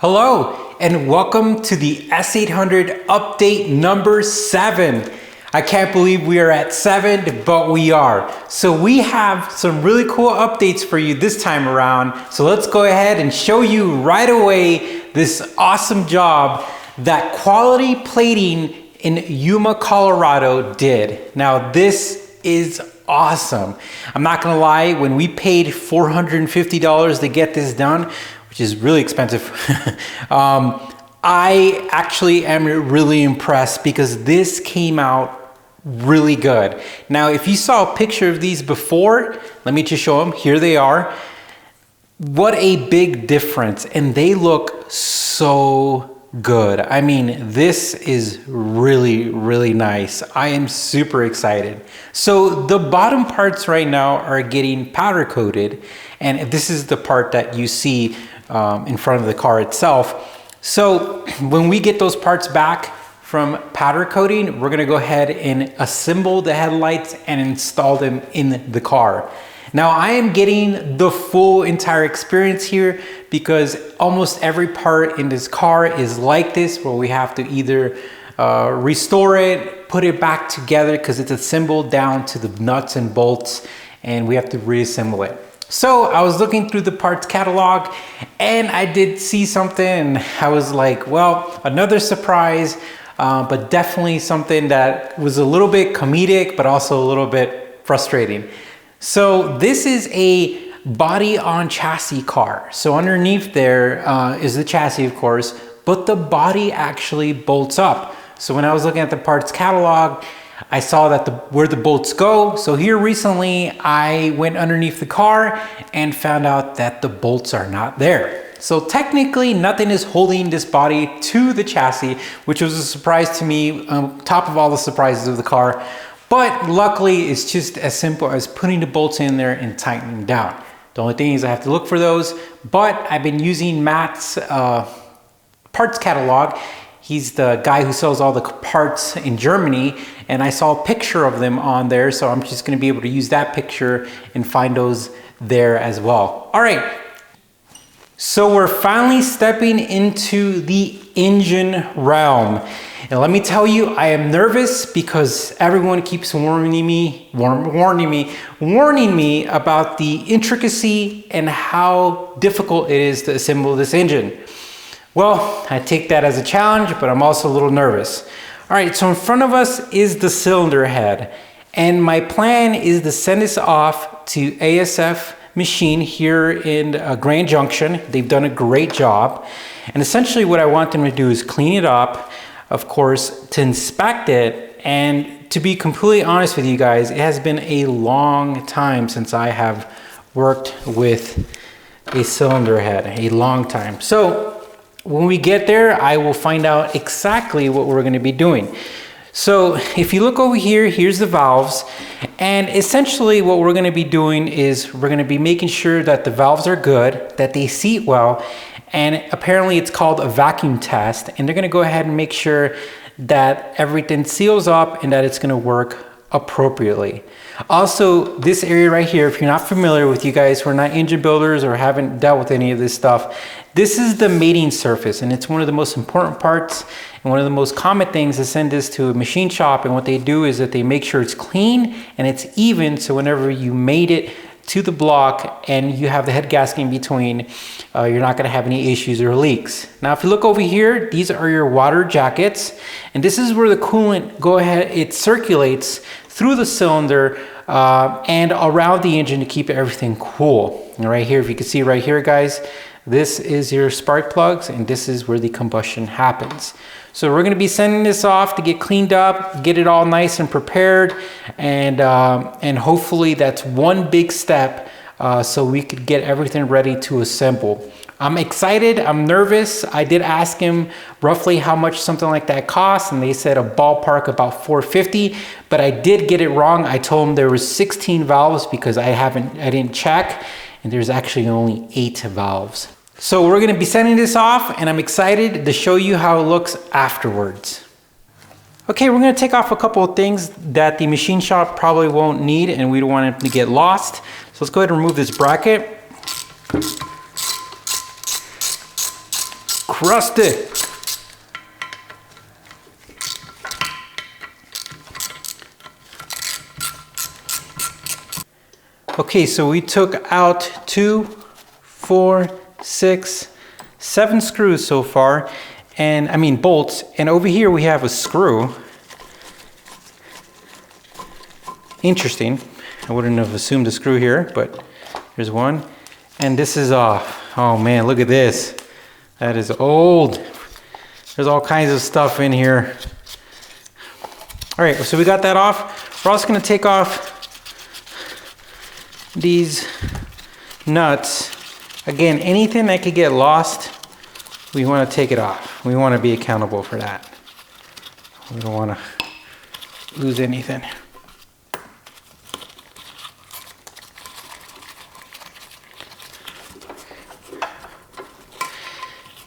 Hello and welcome to the S800 update number 7. I can't believe we are at 7, but we are. So we have some really cool updates for you this time around. So let's go ahead and show you right away this awesome job that Quality Plating in Yuma, Colorado did. Now this is awesome. I'm not gonna lie, when we paid $450 to get this done, which is really expensive, I actually am really impressed because this came out really good. Now, if you saw a picture of these before, let me just show them. Here they are. What a big difference. And they look so good. I mean, this is really, really nice. I am super excited. So the bottom parts right now are getting powder coated. And this is the part that you see in front of the car itself. So when we get those parts back from powder coating, we're gonna go ahead and assemble the headlights and install them in the car. Now I am getting the full entire experience here because almost every part in this car is like this, where we have to either restore it, put it back together because it's assembled down to the nuts and bolts, and we have to reassemble it. So I was looking through the parts catalog and I did see something and I was like, well, another surprise, but definitely something that was a little bit comedic, but also a little bit frustrating. So this is a body on chassis car. So underneath there is the chassis, of course, but the body actually bolts up. So when I was looking at the parts catalog, I saw that where the bolts go. So here recently, I went underneath the car and found out that the bolts are not there. So technically nothing is holding this body to the chassis, which was a surprise to me, on top of all the surprises of the car. But luckily it's just as simple as putting the bolts in there and tightening down. The only thing is I have to look for those, but I've been using Matt's parts catalog. He's the guy who sells all the parts in Germany, and I saw a picture of them on there, so I'm just gonna be able to use that picture and find those there as well. All right, so we're finally stepping into the engine realm. And let me tell you, I am nervous because everyone keeps warning me about the intricacy and how difficult it is to assemble this engine. Well, I take that as a challenge, but I'm also a little nervous. All right, so in front of us is the cylinder head. And my plan is to send this off to ASF Machine here in Grand Junction. They've done a great job. And essentially what I want them to do is clean it up, of course, to inspect it. And to be completely honest with you guys, it has been a long time since I have worked with a cylinder head, a long time. So when we get there, I will find out exactly what we're going to be doing. So if you look over here, here's the valves. And essentially what we're going to be doing is we're going to be making sure that the valves are good, that they seat well. And apparently it's called a vacuum test. And they're going to go ahead and make sure that everything seals up and that it's going to work appropriately. Also, this area right here, if you're not familiar with, you guys who are not engine builders or haven't dealt with any of this stuff, this is the mating surface, and it's one of the most important parts and one of the most common things to send this to a machine shop. And what they do is that they make sure it's clean and it's even, so whenever you mate it to the block and you have the head gasket in between, you're not going to have any issues or leaks. Now if you look over here, these are your water jackets, and this is where the coolant it circulates through the cylinder and around the engine to keep everything cool. And right here, if you can see right here, guys, this is your spark plugs, and this is where the combustion happens. So we're going to be sending this off to get cleaned up, get it all nice and prepared, and hopefully that's one big step so we could get everything ready to assemble. I'm excited, I'm nervous. I did ask him roughly how much something like that costs, and they said a ballpark about $450, but I did get it wrong. I told him there was 16 valves because I didn't check, and there's actually only 8 valves. So we're gonna be sending this off, and I'm excited to show you how it looks afterwards. Okay, we're gonna take off a couple of things that the machine shop probably won't need and we don't want it to get lost. So let's go ahead and remove this bracket. crust it. Okay, so we took out 2, 4, 6, 7 screws so far, and I mean bolts, and over here we have a screw. Interesting. I wouldn't have assumed a screw here, but there's one. And this is off. Oh man, look at this. That is old. There's all kinds of stuff in here. All right, so we got that off. We're also gonna take off these nuts. Again, anything that could get lost, we want to take it off. We want to be accountable for that. We don't want to lose anything.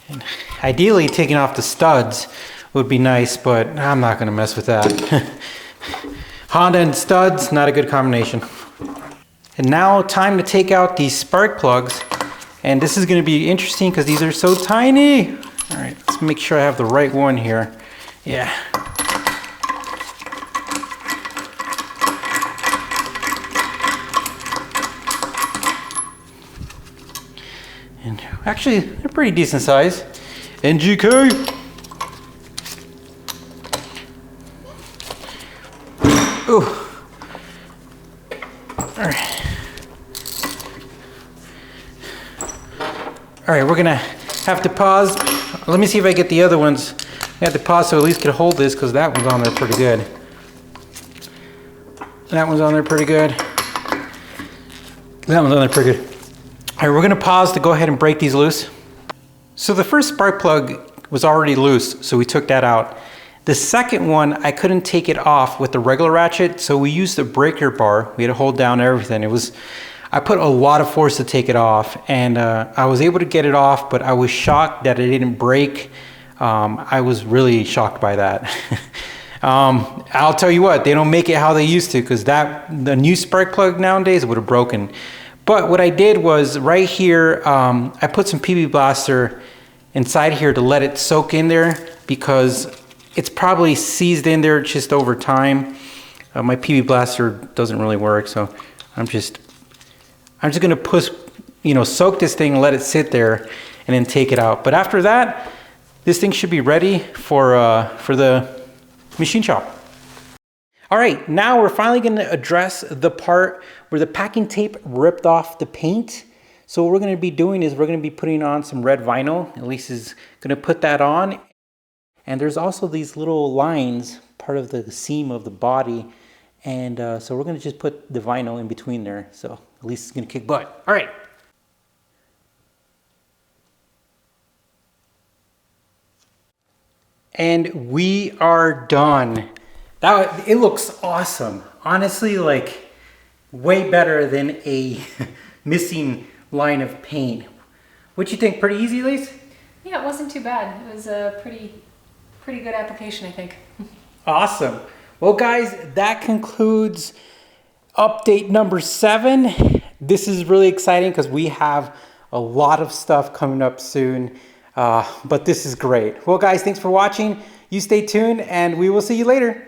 And ideally, taking off the studs would be nice, but I'm not going to mess with that. Honda and studs, not a good combination. And now time to take out these spark plugs. And this is going to be interesting because these are so tiny. All right, let's make sure I have the right one here. Yeah. And actually, they're pretty decent size. NGK. Ooh. All right. All right, we're gonna have to pause. Let me see if I get the other ones. I have to pause so at least can hold this because that one's on there pretty good. That one's on there pretty good. That one's on there pretty good. All right, we're gonna pause to go ahead and break these loose. So the first spark plug was already loose, so we took that out. The second one, I couldn't take it off with the regular ratchet, so we used the breaker bar. We had to hold down everything. I put a lot of force to take it off, and I was able to get it off, but I was shocked that it didn't break. I was really shocked by that. I'll tell you what, they don't make it how they used to, because the new spark plug nowadays would have broken. But what I did was right here, I put some PB Blaster inside here to let it soak in there, because it's probably seized in there just over time. My PB Blaster doesn't really work, so I'm just gonna push, soak this thing, let it sit there, and then take it out. But after that, this thing should be ready for the machine shop. All right, now we're finally gonna address the part where the packing tape ripped off the paint. So what we're gonna be doing is we're gonna be putting on some red vinyl. Elise is gonna put that on. And there's also these little lines, part of the seam of the body. And so we're gonna just put the vinyl in between there. So Elise is gonna kick butt. All right. And we are done. It looks awesome. Honestly, like way better than a missing line of paint. What'd you think? Pretty easy, Elise? Yeah, it wasn't too bad. It was a pretty good application, I think. Awesome. Well, guys, that concludes update number 7. This is really exciting because we have a lot of stuff coming up soon, but this is great. Well, guys, thanks for watching. You stay tuned, and we will see you later.